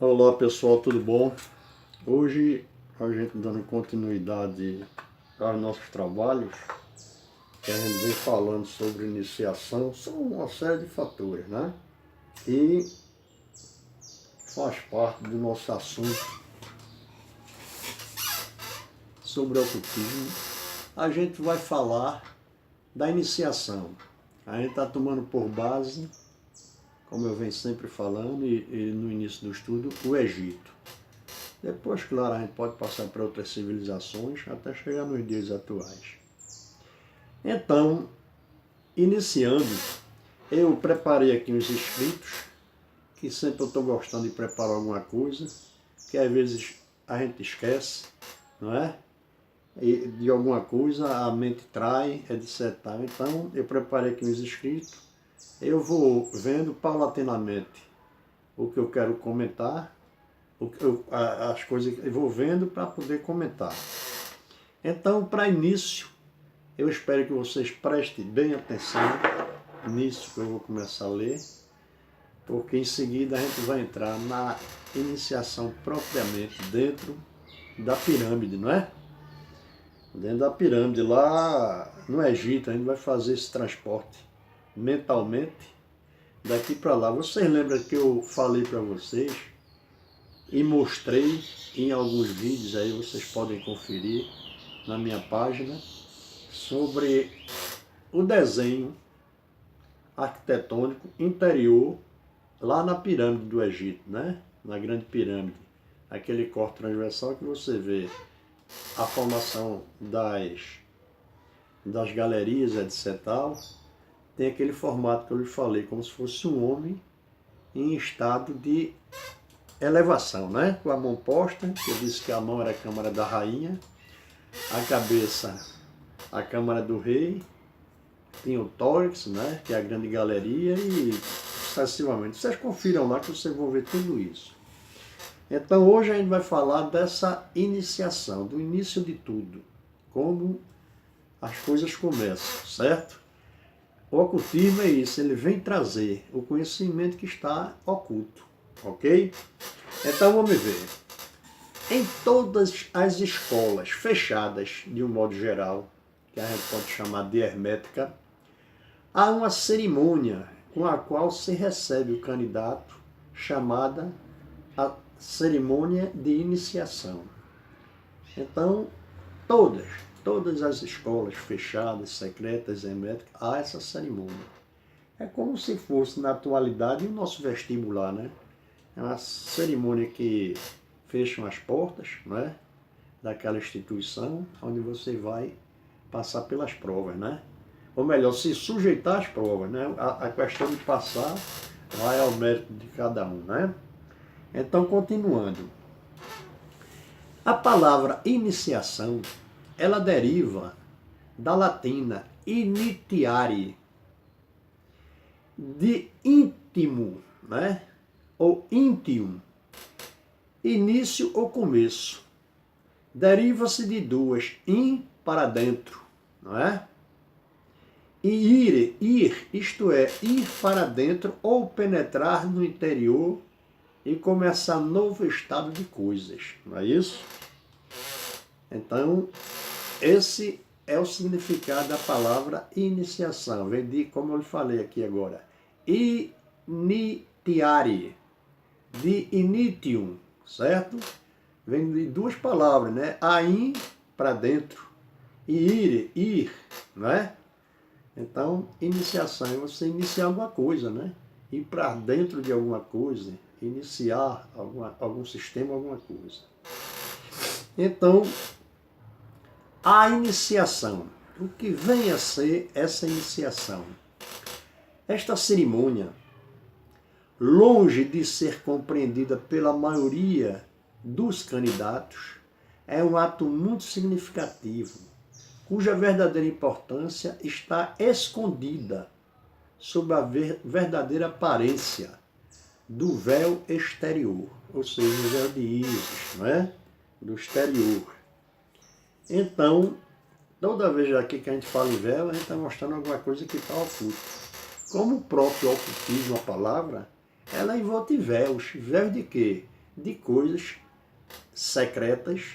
Olá pessoal, tudo bom? Hoje a gente dando continuidade aos nossos trabalhos, que a gente vem falando sobre iniciação, são uma série de fatores, né? E faz parte do nosso assunto sobre o ocultismo. A gente vai falar da iniciação. A gente está tomando por base, como eu venho sempre falando, e no início do estudo, o Egito. Depois, claro, a gente pode passar para outras civilizações até chegar nos dias atuais. Então, iniciando, eu preparei aqui uns escritos, que sempre eu estou gostando de preparar alguma coisa, que às vezes a gente esquece, não é? E de alguma coisa a mente trai, etc. Então, eu preparei aqui uns escritos, eu vou vendo paulatinamente o que eu quero comentar, as coisas que eu vou vendo para poder comentar. Então, para início, eu espero que vocês prestem bem atenção nisso que eu vou começar a ler, porque em seguida a gente vai entrar na iniciação propriamente dentro da pirâmide, não é? Dentro da pirâmide, lá no Egito, a gente vai fazer esse transporte mentalmente daqui para lá. Vocês lembram que eu falei para vocês e mostrei em alguns vídeos, aí vocês podem conferir na minha página, sobre o desenho arquitetônico interior lá na pirâmide do Egito, né? Na grande pirâmide, aquele corte transversal que você vê a formação das galerias, etc. Tem aquele formato que eu lhe falei, como se fosse um homem em estado de elevação, né? Com a mão posta, que eu disse que a mão era a câmara da rainha, a cabeça a câmara do rei, tinha o tórax, né? Que é a grande galeria, e sucessivamente. Vocês confiram lá que vocês vão ver tudo isso. Então hoje a gente vai falar dessa iniciação, do início de tudo, como as coisas começam, certo? O ocultismo é isso, ele vem trazer o conhecimento que está oculto, ok? Então vamos ver. Em todas as escolas fechadas, de um modo geral, que a gente pode chamar de hermética, há uma cerimônia com a qual se recebe o candidato, chamada a cerimônia de iniciação. Então, todas as escolas fechadas, secretas, herméticas, há essa cerimônia. É como se fosse, na atualidade, o nosso vestibular, né? É uma cerimônia que fecham as portas, né, daquela instituição, onde você vai passar pelas provas, né? Ou melhor, se sujeitar às provas, né? A questão de passar vai ao mérito de cada um, né? Então, continuando. A palavra iniciação, ela deriva da latina initiare, de íntimo, né? Ou íntium, início ou começo. Deriva-se de duas, in para dentro, não é? E ir, isto é, ir para dentro ou penetrar no interior e começar novo estado de coisas, não é isso? Então, esse é o significado da palavra iniciação. Vem de, como eu lhe falei aqui agora, initiare, de initium, certo? Vem de duas palavras, né? Ain, para dentro, e ir, não é? Então, iniciação é você iniciar alguma coisa, né? Ir para dentro de alguma coisa, iniciar algum sistema, alguma coisa. Então, a iniciação. O que vem a ser essa iniciação? Esta cerimônia, longe de ser compreendida pela maioria dos candidatos, é um ato muito significativo, cuja verdadeira importância está escondida sob a verdadeira aparência do véu exterior, ou seja, o véu de Ísis, não é? Do exterior. Então, toda vez aqui que a gente fala em véu, a gente está mostrando alguma coisa que está oculta. Como o próprio ocultismo, a palavra, ela envolve véus. Véus de quê? de coisas secretas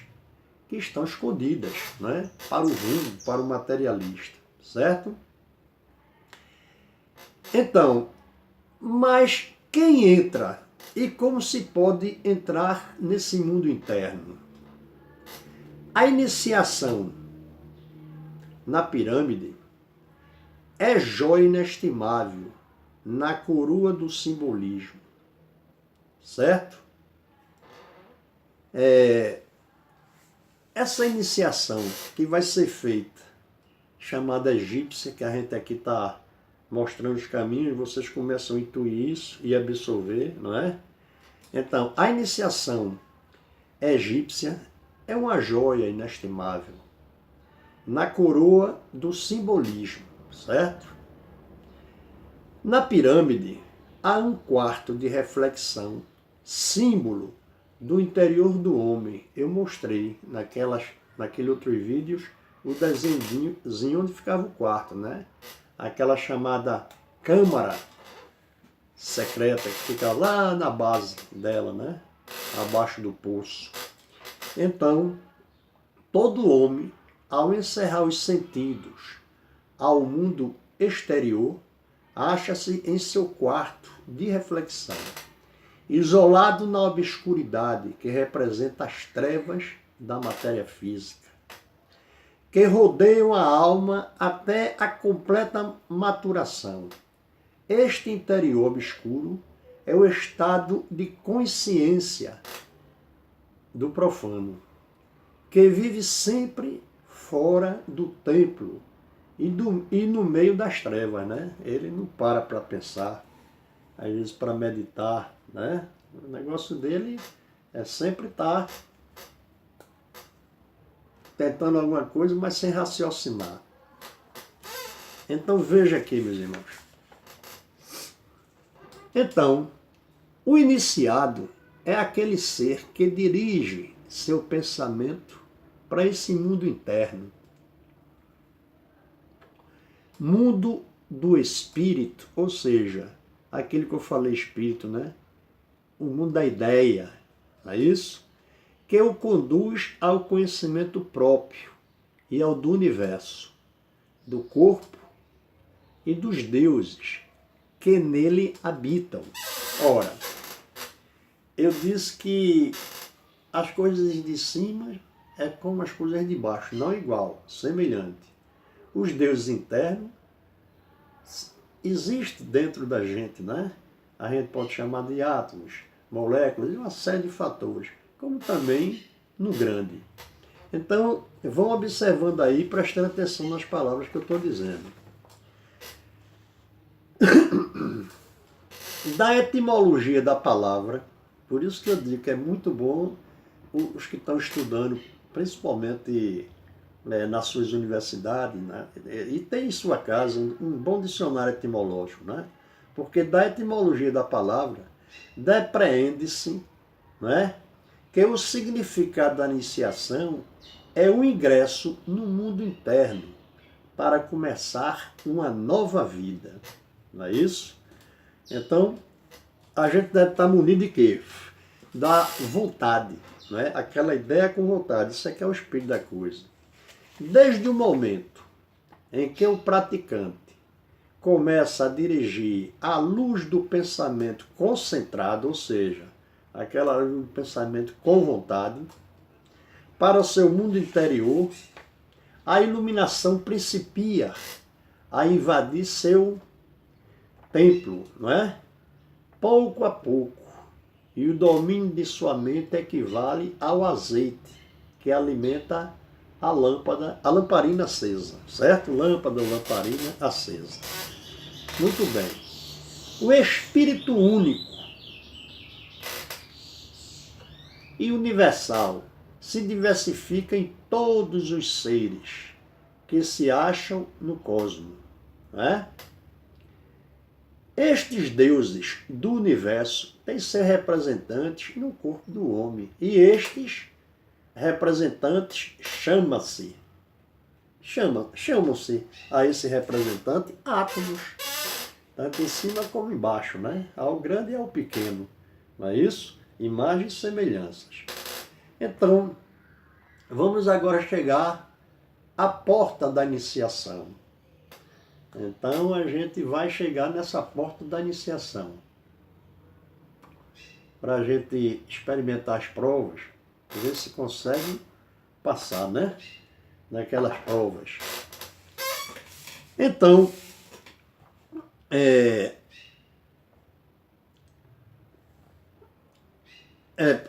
que estão escondidas, né? Para o mundo, para o materialista, certo? Então, mas quem entra e como se pode entrar nesse mundo interno? A iniciação na pirâmide é joia inestimável na coroa do simbolismo, certo? Essa iniciação que vai ser feita, chamada egípcia, que a gente aqui está mostrando os caminhos, vocês começam a intuir isso e absorver, não é? Então, a iniciação egípcia é uma joia inestimável na coroa do simbolismo, certo? Na pirâmide, há um quarto de reflexão, símbolo do interior do homem. Eu mostrei naquele outros vídeos o desenhozinho onde ficava o quarto, né? Aquela chamada câmara secreta que fica lá na base dela, né? Abaixo do poço. Então, todo homem, ao encerrar os sentidos ao mundo exterior, acha-se em seu quarto de reflexão, isolado na obscuridade que representa as trevas da matéria física, que rodeiam a alma até a completa maturação. Este interior obscuro é o estado de consciência do profano, que vive sempre fora do templo e no meio das trevas, né? Ele não para pensar, às vezes para meditar, né? O negócio dele é sempre estar tentando alguma coisa, mas sem raciocinar. Então veja aqui, meus irmãos. Então, o iniciado é aquele ser que dirige seu pensamento para esse mundo interno. Mundo do espírito, ou seja, aquele que eu falei espírito, né? O mundo da ideia, não é isso? Que o conduz ao conhecimento próprio e ao do universo, do corpo e dos deuses que nele habitam. Ora, eu disse que as coisas de cima é como as coisas de baixo, não igual, semelhante. Os deuses internos existem dentro da gente, né? A gente pode chamar de átomos, moléculas e uma série de fatores, como também no grande. Então, vão observando aí, prestando atenção nas palavras que eu estou dizendo. Da etimologia da palavra, por isso que eu digo que é muito bom os que estão estudando, principalmente nas suas universidades, né? E tem em sua casa um bom dicionário etimológico, né? Porque da etimologia da palavra depreende-se, né, que o significado da iniciação é o ingresso no mundo interno para começar uma nova vida, não é isso? Então, a gente deve estar munido de quê? Da vontade, não é? Aquela ideia com vontade, isso aqui é o espírito da coisa. Desde o momento em que o praticante começa a dirigir a luz do pensamento concentrado, ou seja, aquela luz do pensamento com vontade, para o seu mundo interior, a iluminação principia a invadir seu templo, não é? Pouco a pouco. E o domínio de sua mente equivale ao azeite que alimenta a lâmpada, a lamparina acesa, certo? Lâmpada ou lamparina acesa. Muito bem. O Espírito único e universal se diversifica em todos os seres que se acham no cosmos, né? Estes deuses do universo têm ser representantes no corpo do homem. E estes representantes chamam-se a esse representante átomos, tanto em cima como embaixo, né? Ao grande e ao pequeno, não é isso? Imagens e semelhanças. Então, vamos agora chegar à porta da iniciação. Então, a gente vai chegar nessa porta da iniciação. Para a gente experimentar as provas, ver se consegue passar, né? Naquelas provas. Então,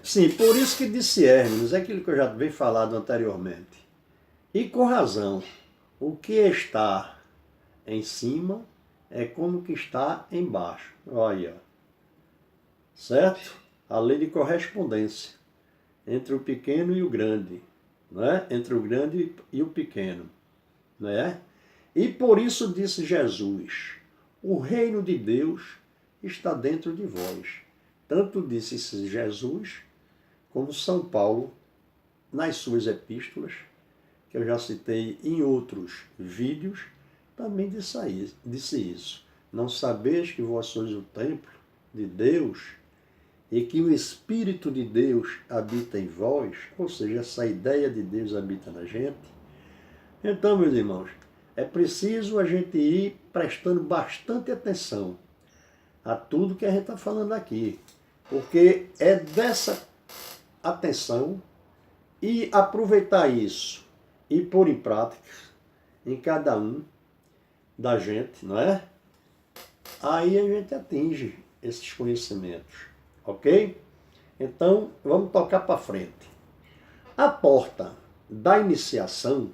sim, por isso que disse Hermes, é aquilo que eu já venho falado anteriormente. E com razão, o que está em cima é como que está embaixo. Olha, certo? A lei de correspondência entre o pequeno e o grande, né? Entre o grande e o pequeno, né? E por isso disse Jesus, o reino de Deus está dentro de vós. Tanto disse Jesus, como São Paulo, nas suas epístolas, que eu já citei em outros vídeos, também disse isso. Não sabeis que vós sois o templo de Deus e que o Espírito de Deus habita em vós, ou seja, essa ideia de Deus habita na gente. Então, meus irmãos, é preciso a gente ir prestando bastante atenção a tudo que a gente está falando aqui, porque é dessa atenção e aproveitar isso e pôr em prática em cada um da gente, não é? Aí a gente atinge esses conhecimentos, ok? Então, vamos tocar para frente. A porta da iniciação,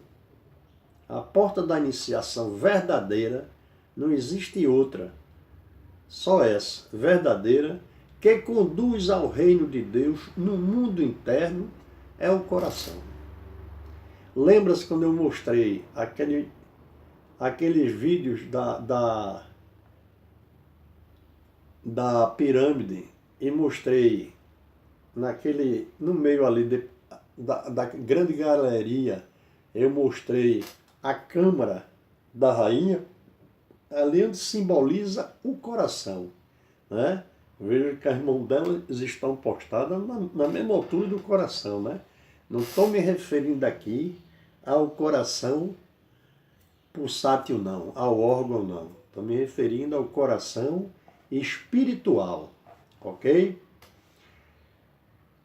a porta da iniciação verdadeira, não existe outra, só essa, verdadeira, que conduz ao reino de Deus no mundo interno, é o coração. Lembra-se quando eu mostrei aqueles vídeos da pirâmide e mostrei no meio ali da grande galeria, eu mostrei a câmara da rainha, ali onde simboliza o coração, né? Veja que as mãos delas estão postadas na mesma altura do coração, né? Não estou me referindo aqui ao coração pulsátil não, ao órgão não. Estou me referindo ao coração espiritual, ok?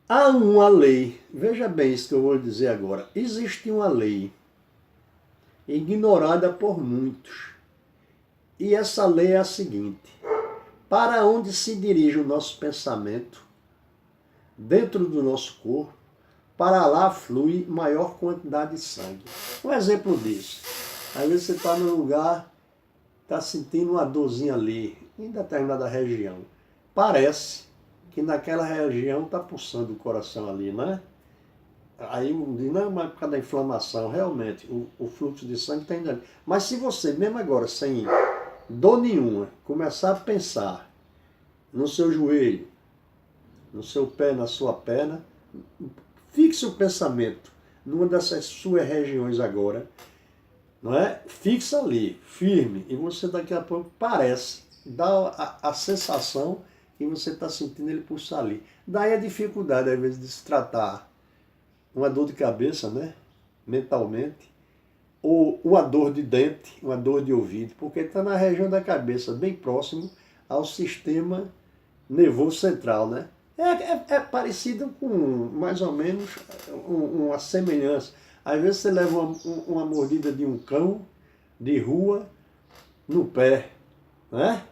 Há uma lei, veja bem isso que eu vou dizer agora. Existe uma lei ignorada por muitos. E essa lei é a seguinte: para onde se dirige o nosso pensamento, dentro do nosso corpo, para lá flui maior quantidade de sangue. Um exemplo disso: às vezes você está num lugar, está sentindo uma dorzinha ali, em determinada região. Parece que naquela região está pulsando o coração ali, né? Aí não, mas por causa da inflamação, realmente, o fluxo de sangue está indo ali. Mas se você, mesmo agora, sem dor nenhuma, começar a pensar no seu joelho, no seu pé, na sua perna, fixe o pensamento numa dessas suas regiões agora, não é? Fixa ali, firme, e você daqui a pouco parece, dá a sensação que você está sentindo ele pulsar ali. Daí a dificuldade, às vezes, de se tratar uma dor de cabeça, né? Mentalmente, ou uma dor de dente, uma dor de ouvido, porque está na região da cabeça, bem próximo ao sistema nervoso central, né? É parecido com, mais ou menos, uma semelhança. Às vezes você leva uma mordida de um cão de rua no pé, né?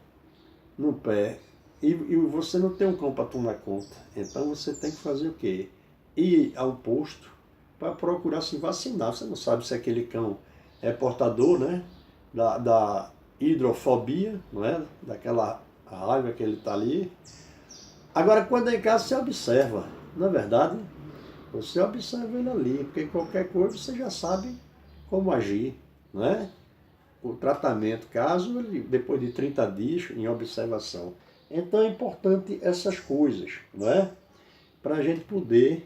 No pé. E você não tem um cão para tomar conta. Então você tem que fazer o quê? Ir ao posto para procurar se vacinar. Você não sabe se aquele cão é portador, né? Da hidrofobia, não é? Daquela raiva que ele está ali. Agora, quando é em casa, você observa, não é verdade? Você observa ele ali, porque qualquer coisa você já sabe como agir, não é? O tratamento, caso ele, depois de 30 dias em observação. Então é importante essas coisas, não é? Para a gente poder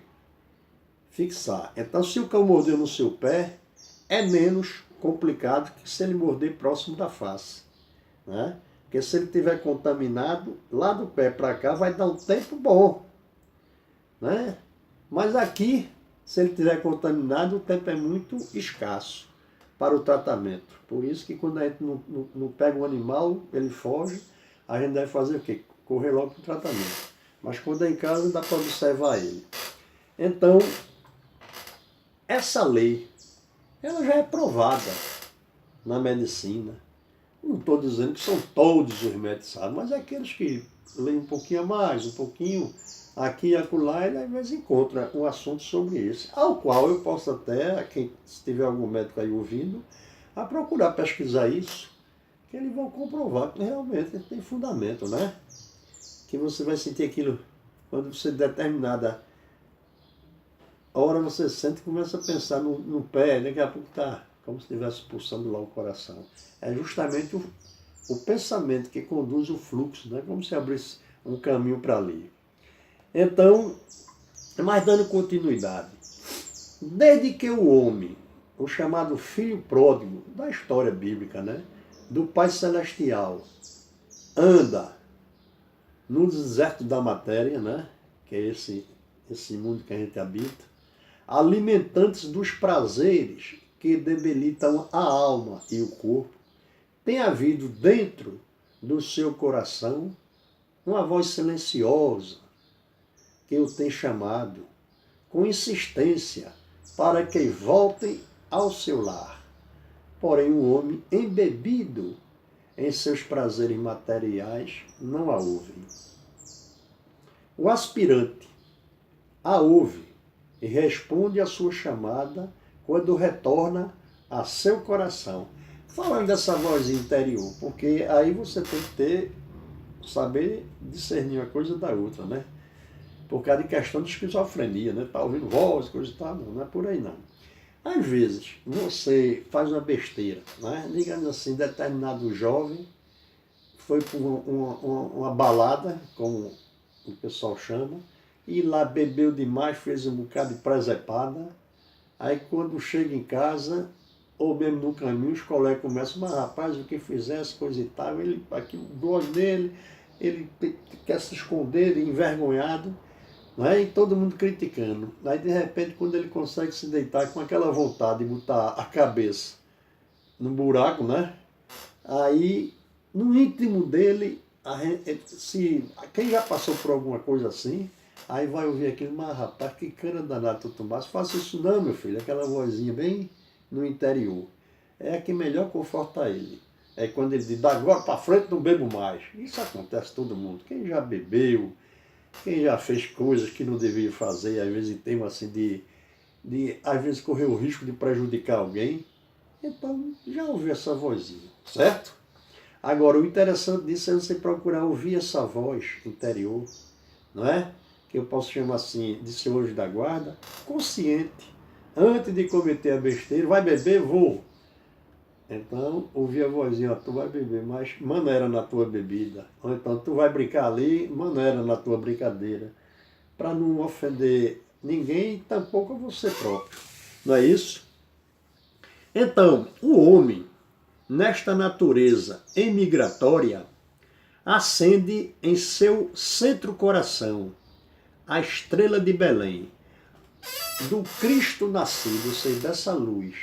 fixar. Então, se o cão mordeu no seu pé, é menos complicado que se ele morder próximo da face, né? Porque se ele estiver contaminado, lá do pé para cá vai dar um tempo bom. né? Mas aqui, se ele estiver contaminado, o tempo é muito escasso para o tratamento. Por isso que quando a gente não pega um animal, ele foge, a gente deve fazer o quê? Correr logo para o tratamento. Mas quando é em casa, dá para observar ele. Então, essa lei, ela já é provada na medicina. Não estou dizendo que são todos os médicos, sabe? Mas aqueles que leem um pouquinho a mais, um pouquinho aqui e acolá, ele às vezes encontra um assunto sobre isso, ao qual eu posso até, quem, se tiver algum médico aí ouvindo, a procurar pesquisar isso, que eles vão comprovar que realmente tem fundamento, né? Que você vai sentir aquilo quando você determinada hora você sente e começa a pensar no pé, daqui a pouco está como se estivesse pulsando lá o coração. É justamente o pensamento que conduz o fluxo, né? Como se abrisse um caminho para ali. Então, mas dando continuidade, desde que o homem, o chamado filho pródigo da história bíblica, né? Do Pai Celestial, anda no deserto da matéria, né? Que é esse mundo que a gente habita, alimentantes dos prazeres que debilitam a alma e o corpo, tem havido dentro do seu coração uma voz silenciosa que o tem chamado com insistência para que voltem ao seu lar. Porém, o homem embebido em seus prazeres materiais não a ouvem. O aspirante a ouve e responde à sua chamada quando retorna a seu coração. Falando dessa voz interior, porque aí você tem que saber discernir uma coisa da outra, né? Por causa de questão de esquizofrenia, né? Tá ouvindo voz, coisa e tal, não é por aí não. Às vezes, você faz uma besteira, né? Digamos assim, determinado jovem foi para uma balada, como o pessoal chama, e lá bebeu demais, fez um bocado de presepada. Aí quando chega em casa, ou mesmo no caminho, os colegas começam, mas rapaz, o que fizesse, coisa e tal, ele, aqui, o dor dele, ele quer se esconder, envergonhado, né? E todo mundo criticando. Aí de repente, quando ele consegue se deitar com aquela vontade de botar a cabeça no buraco, né? Aí, no íntimo dele, quem já passou por alguma coisa assim, aí vai ouvir aquilo, mas rapaz, que cana danada tu tomasse, faça isso não, meu filho, aquela vozinha bem no interior. É a que melhor conforta ele. É quando ele diz, da agora para frente não bebo mais. Isso acontece todo mundo. Quem já bebeu, quem já fez coisas que não devia fazer, às vezes tem assim às vezes correr o risco de prejudicar alguém, então já ouviu essa vozinha, certo? Agora, o interessante disso é você procurar ouvir essa voz interior, não é? Que eu posso chamar assim de seu anjo da guarda, consciente, antes de cometer a besteira, vai beber? Vou. Então, ouvir a vozinha, ó, tu vai beber, mas maneira na tua bebida. Ou então, tu vai brincar ali, maneira na tua brincadeira. Para não ofender ninguém, tampouco você próprio. Não é isso? Então, o homem, nesta natureza emigratória, acende em seu centro-coração a estrela de Belém, do Cristo nascido, ou seja, dessa luz.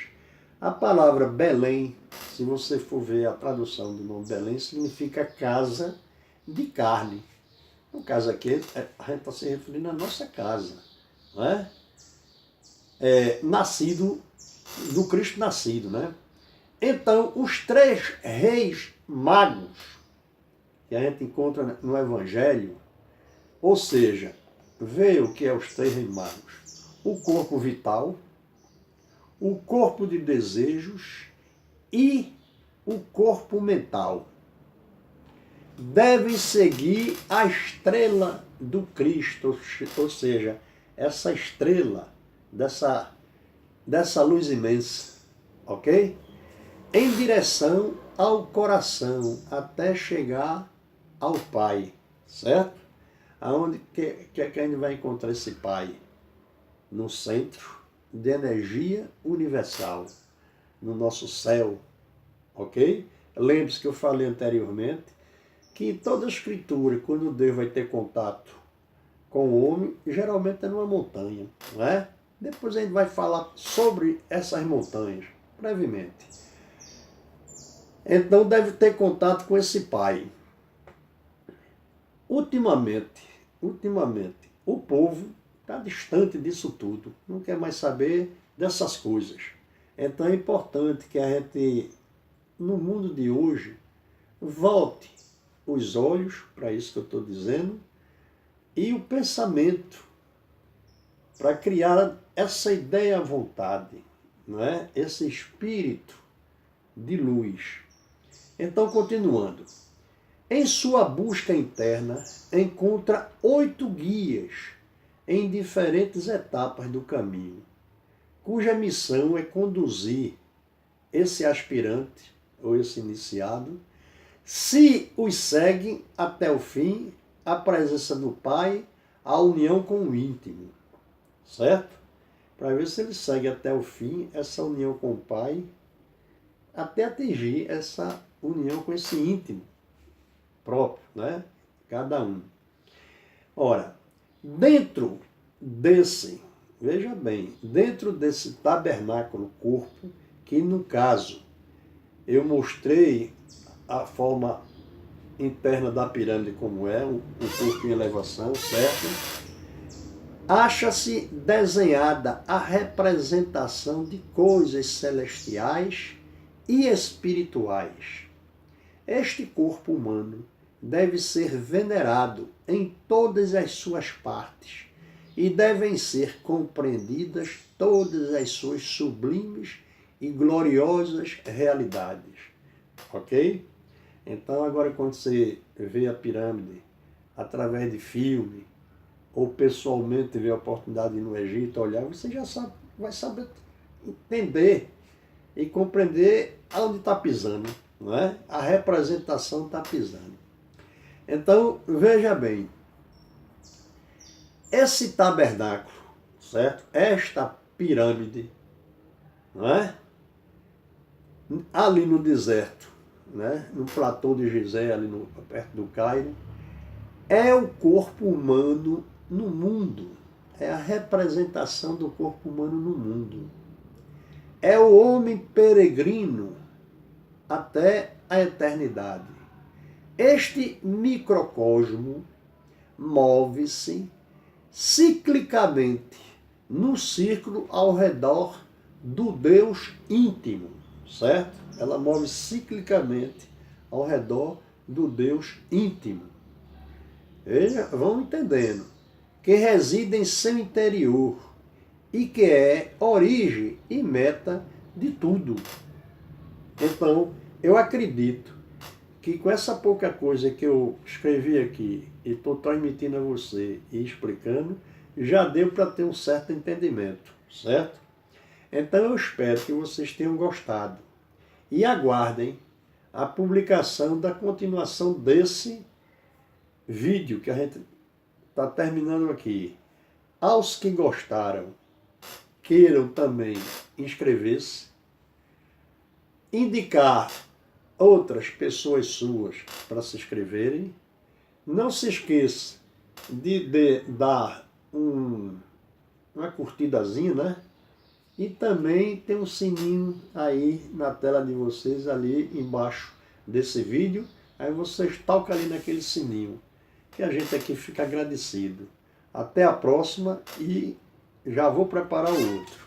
A palavra Belém, se você for ver a tradução do nome Belém, significa casa de carne. No caso aqui, a gente está se referindo à nossa casa, não é? Nascido, do Cristo nascido, né? Então, os três reis magos que a gente encontra no Evangelho, ou seja, veio o que é os três reis magos. O corpo vital, o corpo de desejos e o corpo mental. Devem seguir a estrela do Cristo, ou seja, essa estrela dessa luz imensa, ok? Em direção ao coração, até chegar ao Pai, certo? Aonde que a gente vai encontrar esse Pai? No centro de energia universal, no nosso céu, ok? Lembre-se que eu falei anteriormente que toda a escritura, quando Deus vai ter contato com o homem, geralmente é numa montanha, não é? Depois a gente vai falar sobre essas montanhas, brevemente. Então deve ter contato com esse pai. Ultimamente, o povo está distante disso tudo, não quer mais saber dessas coisas. Então é importante que a gente, no mundo de hoje, volte os olhos para isso que eu estou dizendo e o pensamento para criar essa ideia à vontade, não é? Esse espírito de luz. Então, continuando. Em sua busca interna, encontra 8 guias em diferentes etapas do caminho, cuja missão é conduzir esse aspirante ou esse iniciado, se os seguem até o fim, a presença do Pai, a união com o íntimo, certo? Para ver se ele segue até o fim essa união com o Pai, até atingir essa união com esse íntimo próprio, né? Cada um. Ora, dentro desse, veja bem, dentro desse tabernáculo corpo, que no caso eu mostrei a forma interna da pirâmide como é, o corpo em elevação, certo? Acha-se desenhada a representação de coisas celestiais e espirituais. Este corpo humano deve ser venerado em todas as suas partes e devem ser compreendidas todas as suas sublimes e gloriosas realidades. Ok? Então agora quando você vê a pirâmide através de filme ou pessoalmente vê a oportunidade de ir no Egito olhar, você já sabe, vai saber entender e compreender aonde está pisando, não é? A representação está pisando. Então, veja bem, esse tabernáculo, certo? Esta pirâmide, não é? Ali no deserto, né? No platô de Gizé, ali perto do Cairo, é o corpo humano no mundo. É a representação do corpo humano no mundo. É o homem peregrino até a eternidade. Este microcosmo move-se ciclicamente no círculo ao redor do Deus íntimo, certo? Ela move ciclicamente ao redor do Deus íntimo. Veja, vão entendendo, que reside em seu interior e que é origem e meta de tudo. Então, eu acredito que com essa pouca coisa que eu escrevi aqui e estou transmitindo a você e explicando, já deu para ter um certo entendimento, certo? Então eu espero que vocês tenham gostado e aguardem a publicação da continuação desse vídeo que a gente está terminando aqui. Aos que gostaram, queiram também inscrever-se, indicar outras pessoas suas para se inscreverem. Não se esqueça de dar uma curtidazinha, né? E também tem um sininho aí na tela de vocês, ali embaixo desse vídeo. Aí vocês tocam ali naquele sininho, que a gente aqui fica agradecido. Até a próxima e já vou preparar o outro.